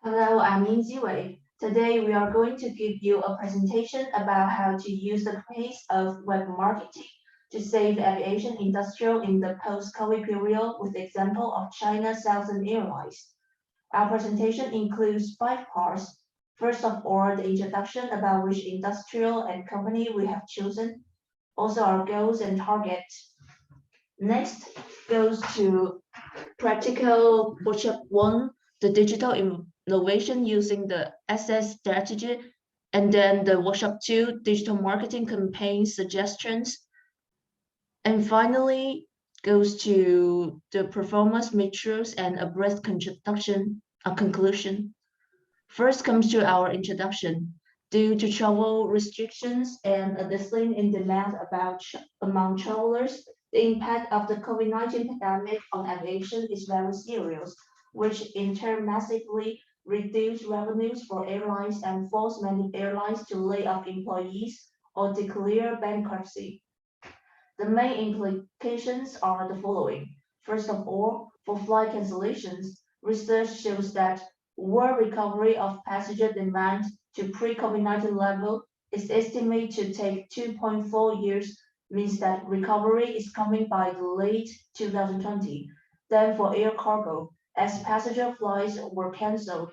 Hello, I'm Lindsay Wei. Today we are going to give you a presentation about how to use the pace of web marketing to save the aviation industry in the post-COVID period with the example of China Southern Airlines. Our presentation includes 5 parts. First of all, the introduction about which industrial and company we have chosen, also our goals and targets. Next goes to practical workshop 1, the digital innovation using the SS strategy, and then the workshop 2, digital marketing campaign suggestions, and finally goes to the performance metrics and a brief conclusion. First comes to our introduction. Due to travel restrictions and a decline in demand among travelers, the impact of the COVID-19 pandemic on aviation is very serious, which in turn massively reduced revenues for airlines and forced many airlines to lay off employees or declare bankruptcy. The main implications are the following. First of all, for flight cancellations, research shows that world recovery of passenger demand to pre-COVID-19 level is estimated to take 2.4 years, means that recovery is coming by the late 2020. Then for air cargo, as passenger flights were cancelled,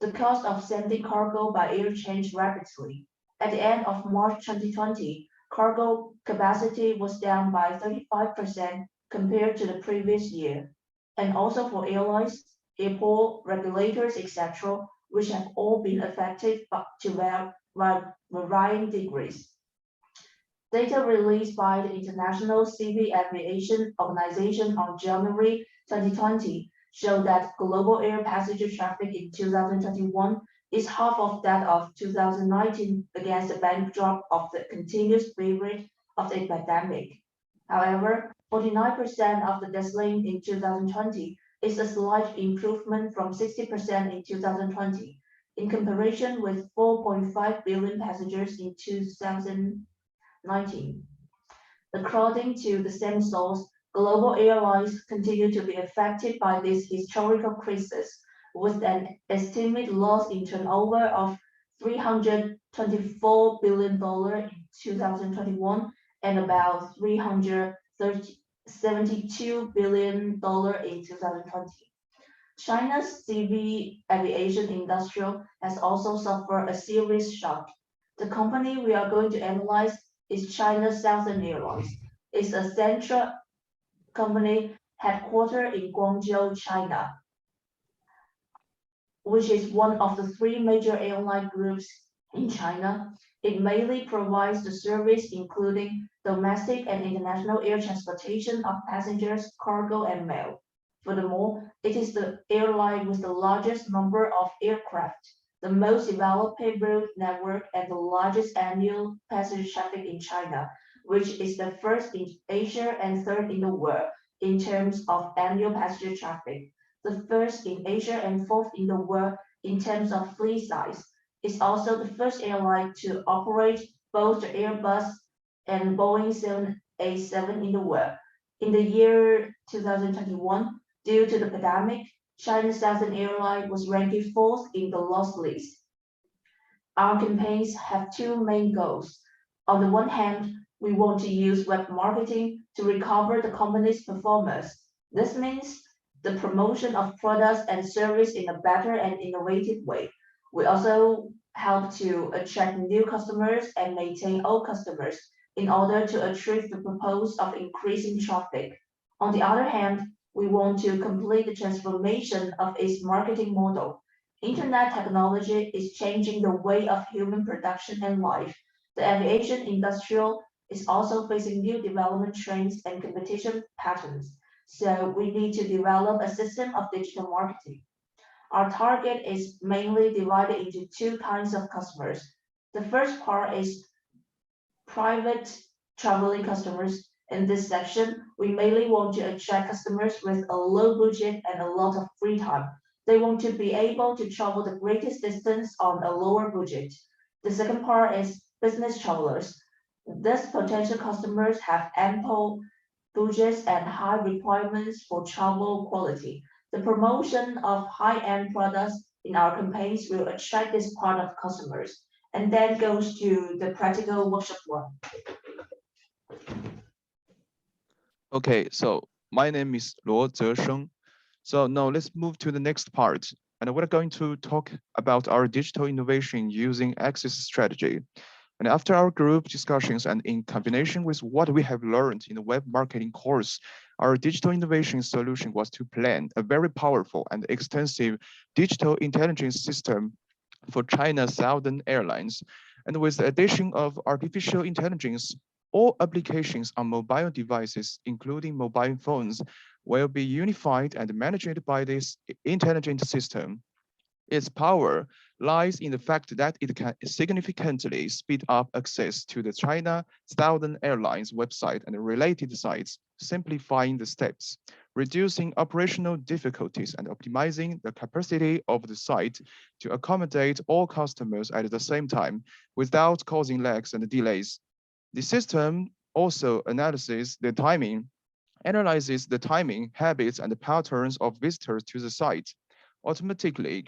the cost of sending cargo by air changed rapidly. At the end of March 2020, cargo capacity was down by 35% compared to the previous year. And also for airlines, airport regulators, etc., which have all been affected to varying degrees. Data released by the International Civil Aviation Organization on January 2020 show that global air passenger traffic in 2021 is half of that of 2019 against the backdrop of the continuous period of the pandemic. However, 49% of the decline in 2020 is a slight improvement from 60% in 2020, in comparison with 4.5 billion passengers in 2019. According to the same source, global airlines continue to be affected by this historical crisis, with an estimated loss in turnover of $324 billion in 2021 and about $372 billion in 2020. China's civil aviation industry has also suffered a serious shock. The company we are going to analyze is China Southern Airlines. It's a central company headquartered in Guangzhou, China, which is one of the 3 major airline groups in China. It mainly provides the service including domestic and international air transportation of passengers, cargo, and mail. Furthermore, it is the airline with the largest number of aircraft, the most developed route network, and the largest annual passenger traffic in China, which is the first in Asia and third in the world in terms of annual passenger traffic. The first in Asia and fourth in the world in terms of fleet size. It's also the first airline to operate both the Airbus and Boeing 787 in the world. In the year 2021, due to the pandemic, China Southern Airlines was ranked fourth in the loss list. Our campaigns have 2 main goals. On the one hand, we want to use web marketing to recover the company's performance. This means the promotion of products and service in a better and innovative way. We also help to attract new customers and maintain old customers in order to achieve the purpose of increasing traffic. On the other hand, we want to complete the transformation of its marketing model. Internet technology is changing the way of human production and life. The aviation industry is also facing new development trends and competition patterns. So we need to develop a system of digital marketing. Our target is mainly divided into 2 kinds of customers. The first part is private traveling customers. In this section, we mainly want to attract customers with a low budget and a lot of free time. They want to be able to travel the greatest distance on a lower budget. The second part is business travelers. These potential customers have ample budgets and high requirements for travel quality. The promotion of high-end products in our campaigns will attract this part of customers. And then goes to the practical workshop one. Okay, so my name is Luo Zesheng. So now let's move to the next part. And we're going to talk about our digital innovation using access strategy. And after our group discussions and in combination with what we have learned in the web marketing course, our digital innovation solution was to plan a very powerful and extensive digital intelligence system for China's Southern Airlines. And with the addition of artificial intelligence, all applications on mobile devices, including mobile phones, will be unified and managed by this intelligent system. Its power lies in the fact that it can significantly speed up access to the China Southern Airlines website and related sites, simplifying the steps, reducing operational difficulties, and optimizing the capacity of the site to accommodate all customers at the same time without causing lags and delays. The system also analyzes the timing, habits, and patterns of visitors to the site, automatically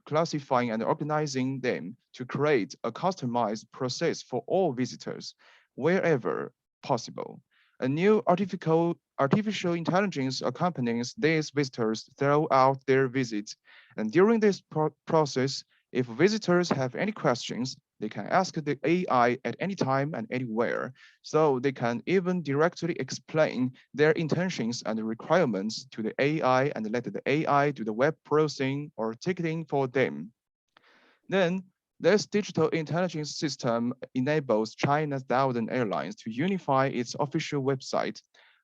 classifying and organizing them to create a customized process for all visitors wherever possible. A new artificial intelligence accompanies these visitors throughout their visits. And during this process, if visitors have any questions, they can ask the AI at any time and anywhere, so they can even directly explain their intentions and requirements to the AI and let the AI do the web browsing or ticketing for them. Then, this digital intelligence system enables China's Southern Airlines to unify its official website,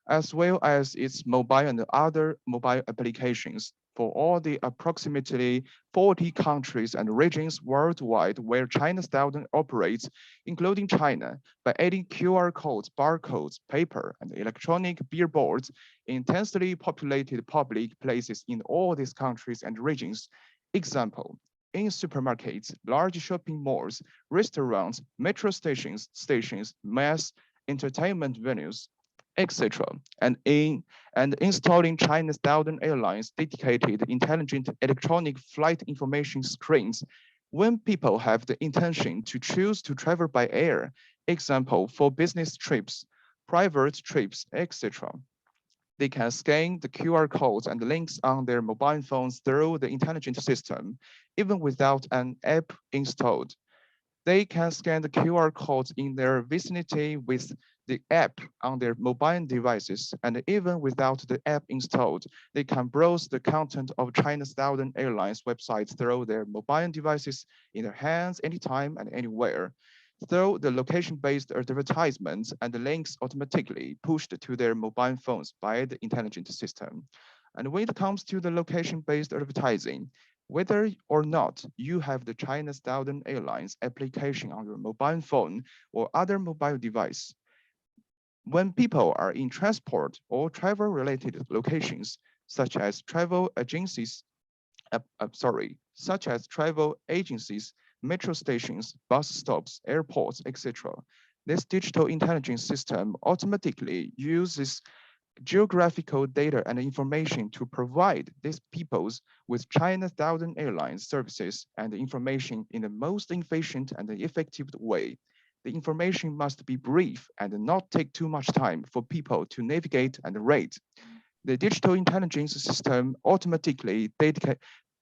as well as its mobile and other mobile applications for all the approximately 40 countries and regions worldwide where China Southern operates, including China, by adding QR codes, barcodes, paper, and electronic billboards in densely populated public places in all these countries and regions. Example, in supermarkets, large shopping malls, restaurants, metro stations, mass entertainment venues, etc. And installing China's Southern Airlines dedicated intelligent electronic flight information screens when people have the intention to choose to travel by air, example for business trips, private trips, etc. They can scan the QR codes and links on their mobile phones through the intelligent system, even without an app installed. They can scan the QR codes in their vicinity with the app on their mobile devices, and even without the app installed, they can browse the content of China's Southern Airlines website through their mobile devices in their hands anytime and anywhere. So the location-based advertisements and the links automatically pushed to their mobile phones by the intelligent system. And when it comes to the location-based advertising, whether or not you have the China Southern Airlines application on your mobile phone or other mobile device, when people are in transport or travel-related locations, such as such as travel agencies, metro stations, bus stops, airports, etc. This digital intelligence system automatically uses geographical data and information to provide these peoples with China Southern Airlines services and information in the most efficient and effective way. The information must be brief and not take too much time for people to navigate and rate. The digital intelligence system automatically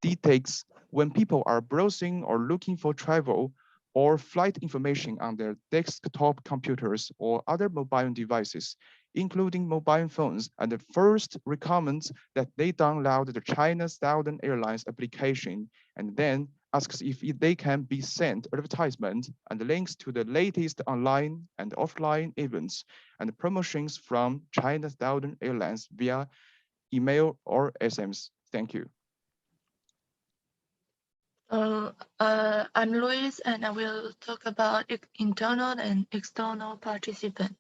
detects when people are browsing or looking for travel or flight information on their desktop computers or other mobile devices, including mobile phones, and first recommends that they download the China Southern Airlines application and then asks if they can be sent advertisements and links to the latest online and offline events and promotions from China Southern Airlines via email or SMS. Thank you. I'm Louise, and I will talk about internal and external participants.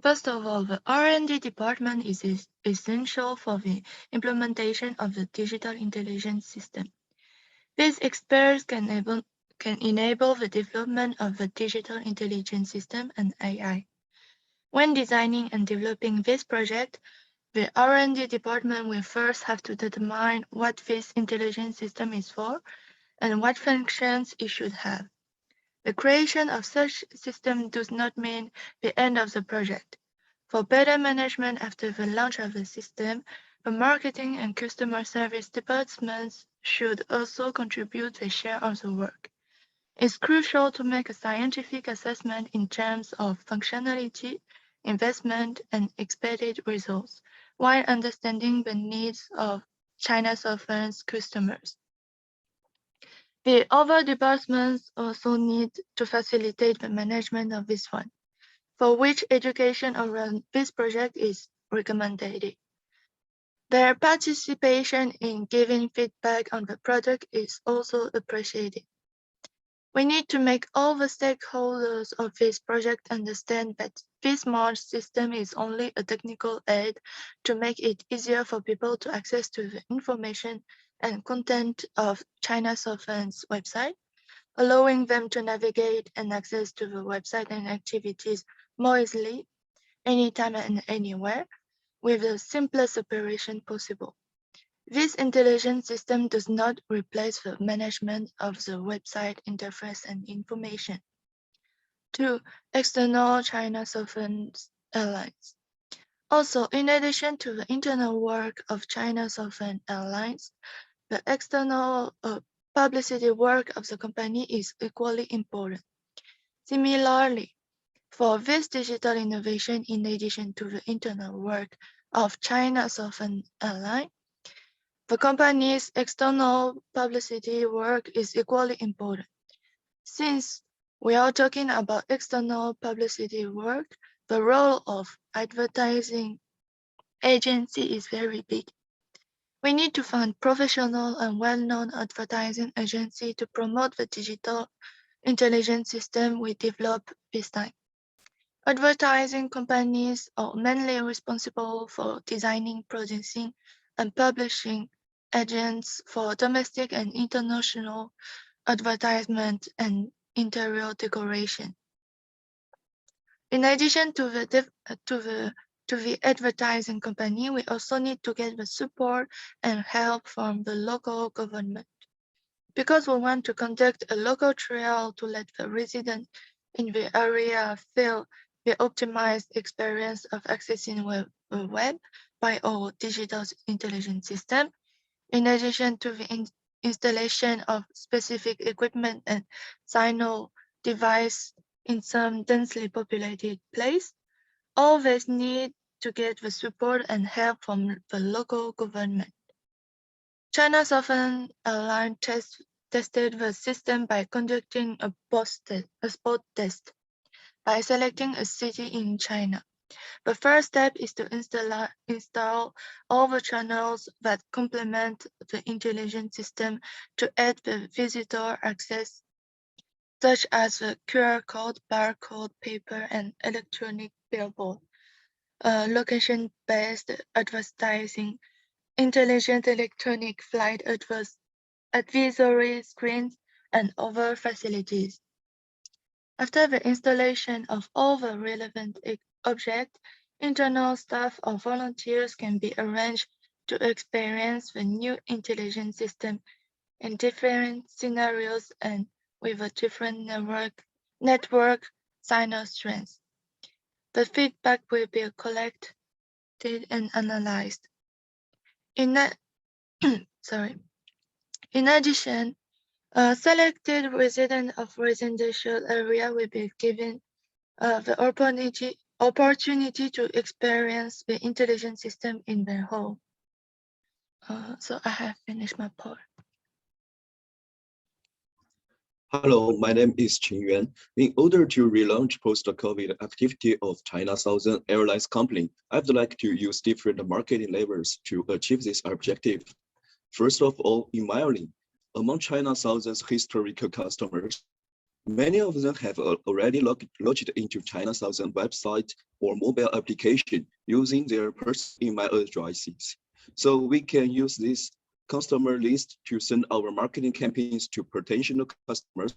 First of all, the R&D department is essential for the implementation of the digital intelligence system. These experts can enable the development of the digital intelligence system and AI. When designing and developing this project, The R&D department will first have to determine what this intelligent system is for and what functions it should have. The creation of such system does not mean the end of the project. For better management after the launch of the system, the marketing and customer service departments should also contribute their share of the work. It's crucial to make a scientific assessment in terms of functionality, investment, and expected results, while understanding the needs of China Software's customers. The other departments also need to facilitate the management of this fund, for which education around this project is recommended. Their participation in giving feedback on the product is also appreciated. We need to make all the stakeholders of this project understand that this smart system is only a technical aid to make it easier for people to access to the information and content of China Software's website, allowing them to navigate and access to the website and activities more easily, anytime and anywhere, with the simplest operation possible. This intelligent system does not replace the management of the website interface and information. 2. External China Sovereign Airlines. Also, in addition to the internal work of China Sovereign Airlines, the external publicity work of the company is equally important. Similarly, for this digital innovation, in addition to the internal work of China Sovereign Airlines, the company's external publicity work is equally important. Since we are talking about external publicity work, the role of advertising agency is very big. We need to find professional and well-known advertising agency to promote the digital intelligence system we develop this time. Advertising companies are mainly responsible for designing, producing, and publishing agents for domestic and international advertisement and interior decoration. In addition to the advertising company, we also need to get the support and help from the local government. Because we want to conduct a local trial to let the residents in the area feel the optimized experience of accessing the web by our digital intelligence system, in addition to the installation of specific equipment and signal device in some densely populated place, all this need to get the support and help from the local government. China Southern Airlines tested the system by conducting a spot test by selecting a city in China. The first step is to install all the channels that complement the intelligent system to aid the visitor access, such as the QR code, barcode, paper, and electronic billboard, location-based advertising, intelligent electronic flight advisory screens, and other facilities. After the installation of all the relevant objects, internal staff or volunteers can be arranged to experience the new intelligent system in different scenarios and with a different network signal strength. The feedback will be collected and analyzed. In addition, a selected resident of residential area will be given the opportunity to experience the intelligent system in their home. So I have finished my part. Hello, my name is Qin Yuan. In order to relaunch post-COVID activity of China Southern Airlines Company, I'd like to use different marketing levers to achieve this objective. First of all, emailing. Among China Southern's historical customers, many of them have already logged into China Southern website or mobile application using their personal email addresses. So we can use this customer list to send our marketing campaigns to potential customers,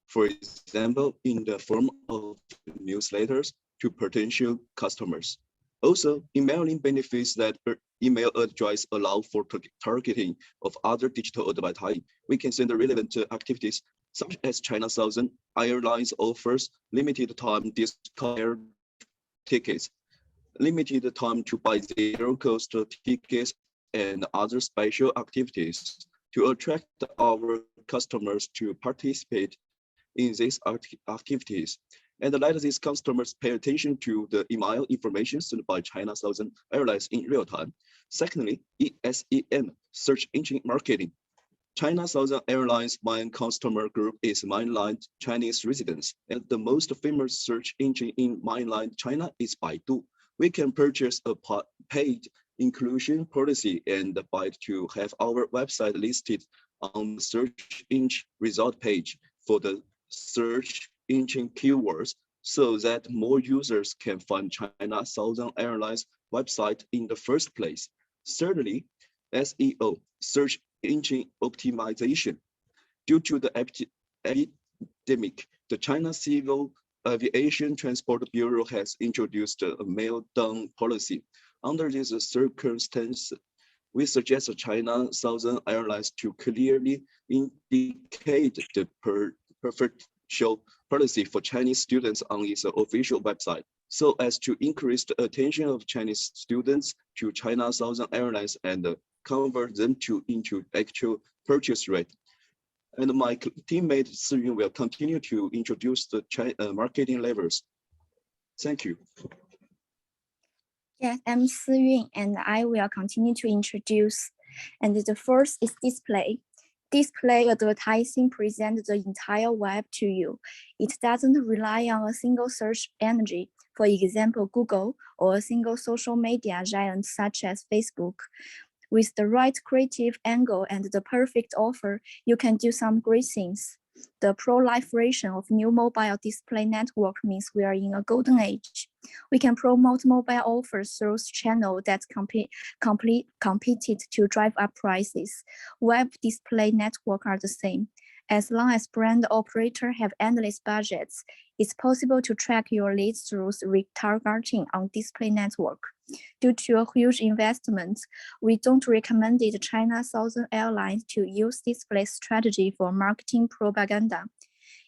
for example, in the form of newsletters to potential customers. Also, emailing benefits that email address allow for targeting of other digital advertising. We can send relevant activities such as China Southern Airlines offers limited time discount air tickets, limited time to buy zero-cost tickets, and other special activities to attract our customers to participate in these activities. And let these customers pay attention to the email information sent by China Southern Airlines in real time. Secondly, ESEM, search engine marketing. China Southern Airlines' main customer group is mainland Chinese residents, and the most famous search engine in mainland China is Baidu. We can purchase a paid inclusion policy and buy to have our website listed on the search engine result page for the search engine keywords so that more users can find China Southern Airlines website in the first place. Thirdly, SEO, search engine optimization. Due to the epidemic, the China Civil Aviation Transport Bureau has introduced a mail down policy. Under these circumstances, we suggest China Southern Airlines to clearly indicate the preferential policy for Chinese students on its official website, so as to increase the attention of Chinese students to China Southern Airlines and convert them into actual purchase rate. And my teammate Siyun will continue to introduce the marketing levers. Thank you. Yes, I'm Siyun, and I will continue to introduce. And the first is display. Display advertising presents the entire web to you. It doesn't rely on a single search engine, for example, Google, or a single social media giant such as Facebook. With the right creative angle and the perfect offer, you can do some great things. The proliferation of new mobile display network means we are in a golden age. We can promote mobile offers through channels that competed to drive up prices. Web display network are the same. As long as brand operators have endless budgets, it's possible to track your leads through retargeting on display network. Due to a huge investment, we don't recommend China Southern Airlines to use display strategy for marketing propaganda.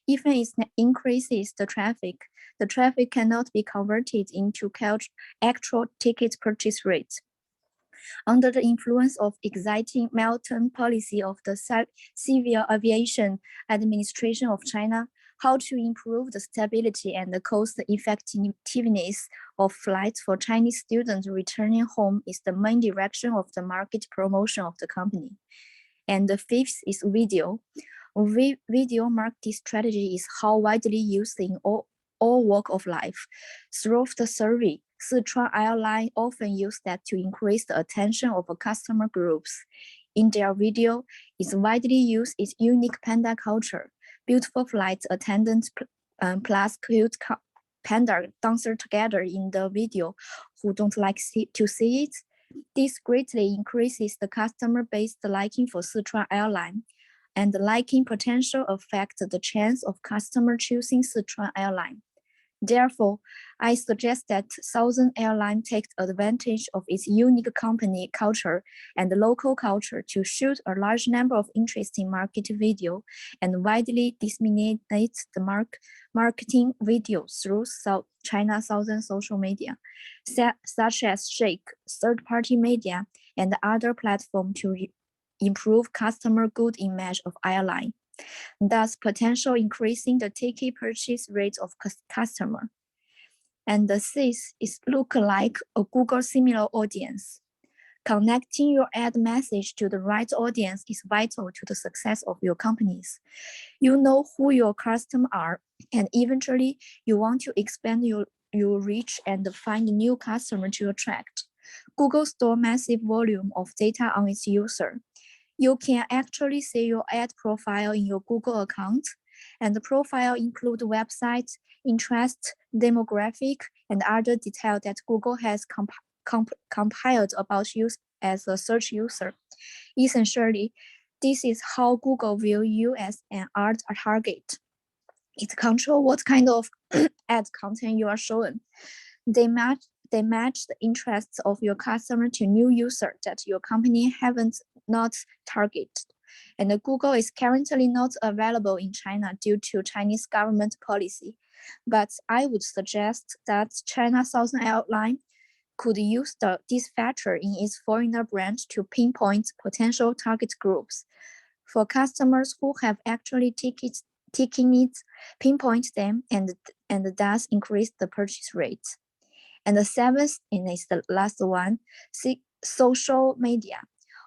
Even it increases the traffic cannot be converted into actual ticket purchase rate. Under the influence of exciting Milton policy of the Civil Aviation Administration of China, how to improve the stability and the cost effectiveness of flights for Chinese students returning home is the main direction of the market promotion of the company. And the fifth is video. Video marketing strategy is how widely used in all walks of life. Through the survey, Sichuan Airlines often use that to increase the attention of customer groups. In their video, it's widely used its unique panda culture. Beautiful flight attendants plus cute panda dancer together in the video who don't like to see it. This greatly increases the customer base liking for Sichuan Airlines, and the liking potential affects the chance of customer choosing Sichuan Airlines. Therefore, I suggest that Southern Airlines takes advantage of its unique company culture and local culture to shoot a large number of interesting market videos and widely disseminate the marketing videos through China Southern social media, such as Shake, third-party media, and other platforms to improve customer good image of airline, thus potential increasing the ticket purchase rate of customer. And the sixth is look like a Google similar audience. Connecting your ad message to the right audience is vital to the success of your companies. You know who your customers are, and eventually you want to expand your reach and find new customers to attract. Google stores massive volume of data on its user. You can actually see your ad profile in your Google account, and the profile include websites, interest, demographic, and other details that Google has compiled about you as a search user. Essentially, this is how Google view you as an ad target. It controls what kind of ad content you are shown. They they match the interests of your customer to new user that your company haven't not targeted. And Google is currently not available in China due to Chinese government policy. But I would suggest that China Southern Airlines could use this feature in its foreigner branch to pinpoint potential target groups. For customers who have actually taken it, pinpoint them and thus increase the purchase rate. And the seventh, and is the last one, social media.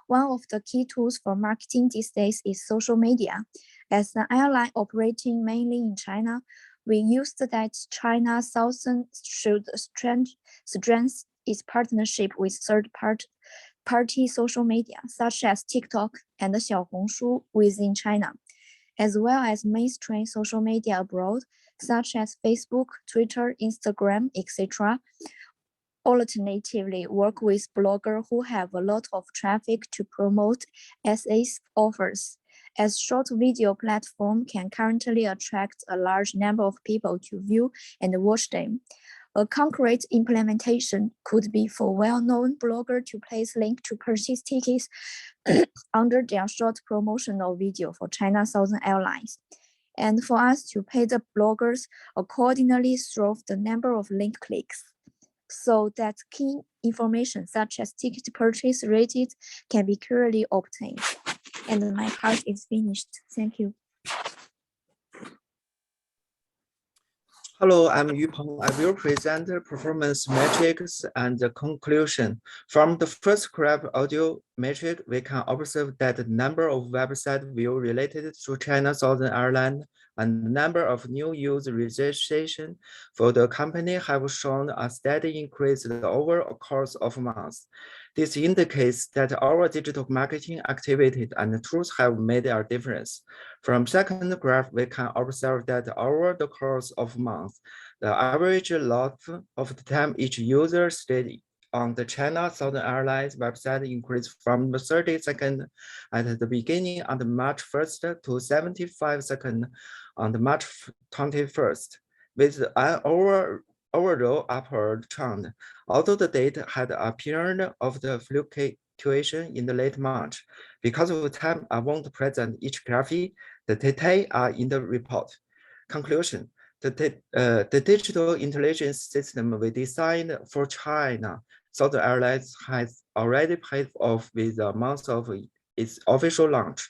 One of the key tools for marketing these days is social media. As an airline operating mainly in China, we used that China Southern should strengthen its partnership with third-party social media, such as TikTok and Xiaohongshu within China, as well as mainstream social media abroad, such as Facebook, Twitter, Instagram, etc. Alternatively, work with bloggers who have a lot of traffic to promote SAS offers, as short video platform can currently attract a large number of people to view and watch them. A concrete implementation could be for well-known bloggers to place link to purchase tickets under their short promotional video for China Southern Airlines, and for us to pay the bloggers accordingly through the number of link clicks, so that key information such as ticket purchase rated can be clearly obtained. And my part is finished. Thank you. Hello, I'm Yu Peng. I will present the performance metrics and the conclusion. From the first graph audio metric, we can observe that the number of website views related to China Southern Airlines and the number of new user registration for the company have shown a steady increase over a course of months. This indicates that our digital marketing activities and tools have made a difference. From second graph, we can observe that over the course of months, the average length of the time each user stayed on the China Southern Airlines website increased from 30 seconds at the beginning on the March 1st to 75 seconds on the March 21st, with an overall upward trend. Although the data had a period of the fluctuation in the late March, because of the time I won't present each graphic, the data are in the report. Conclusion. The digital intelligence system we designed for China Southern Airlines has already paid off with the month of its official launch.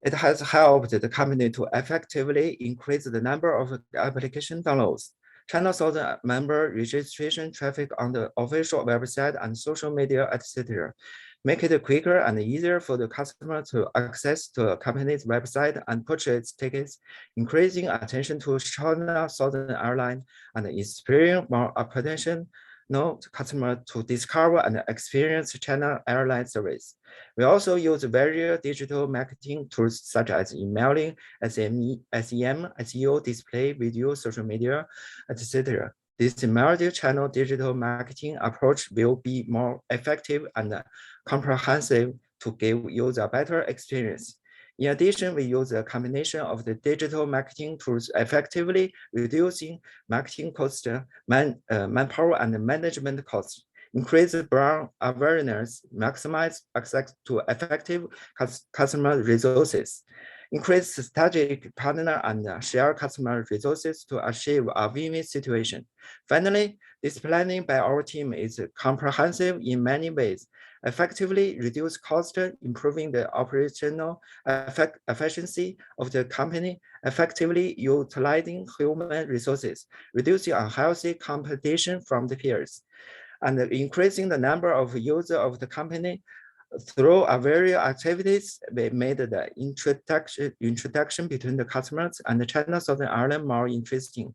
It has helped the company to effectively increase the number of application downloads. China Southern member registration traffic on the official website and social media, etc. Make it quicker and easier for the customer to access the company's website and purchase tickets, increasing attention to China Southern Airlines and inspiring more potential customer to discover and experience China Airlines service. We also use various digital marketing tools such as emailing, SEM, SEO, display, video, social media, etc. This multi-channel digital marketing approach will be more effective and comprehensive to give users a better experience. In addition, we use a combination of the digital marketing tools effectively reducing marketing costs, manpower, and management costs, increase brand awareness, maximize access to effective customer resources, increase strategic partner and share customer resources to achieve a win-win situation. Finally, this planning by our team is comprehensive in many ways, effectively reduce cost, improving the operational efficiency of the company, effectively utilizing human resources, reducing unhealthy competition from the peers, and increasing the number of users of the company. Through our various activities, we made the introduction between the customers and the China Southern Airlines more interesting,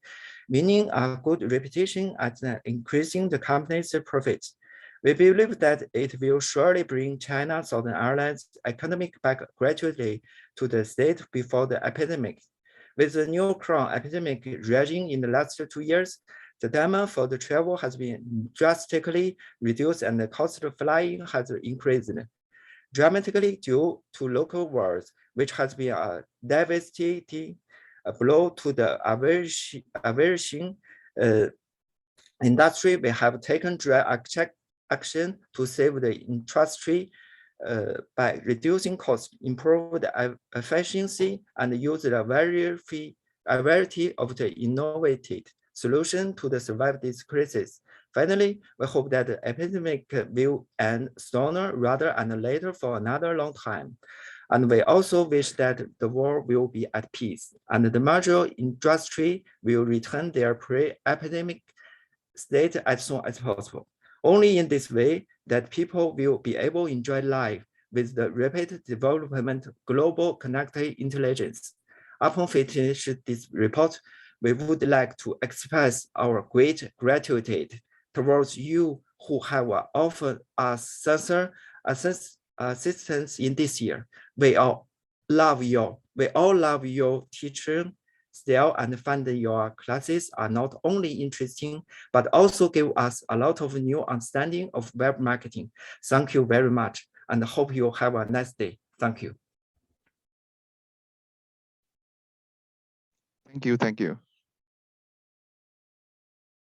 meaning a good reputation and increasing the company's profits. We believe that it will surely bring China Southern Airlines economic back gradually to the state before the epidemic. With the new Crown epidemic raging in the last 2 years, the demand for the travel has been drastically reduced and the cost of flying has increased dramatically due to local wars, which has been a devastating blow to the aviation industry, we have taken direct action to save the industry by reducing costs, improve the efficiency, and use the variety of the innovative solution to survive this crisis. Finally, we hope that the epidemic will end sooner rather than later for another long time. And we also wish that the world will be at peace and the major industry will return their pre-epidemic state as soon as possible. Only in this way that people will be able to enjoy life with the rapid development of global connected intelligence. Upon finishing this report, we would like to express our great gratitude towards you who have offered us assistance in this year. We all love your teaching style and find that your classes are not only interesting, but also give us a lot of new understanding of web marketing. Thank you very much and hope you have a nice day. Thank you. Thank you.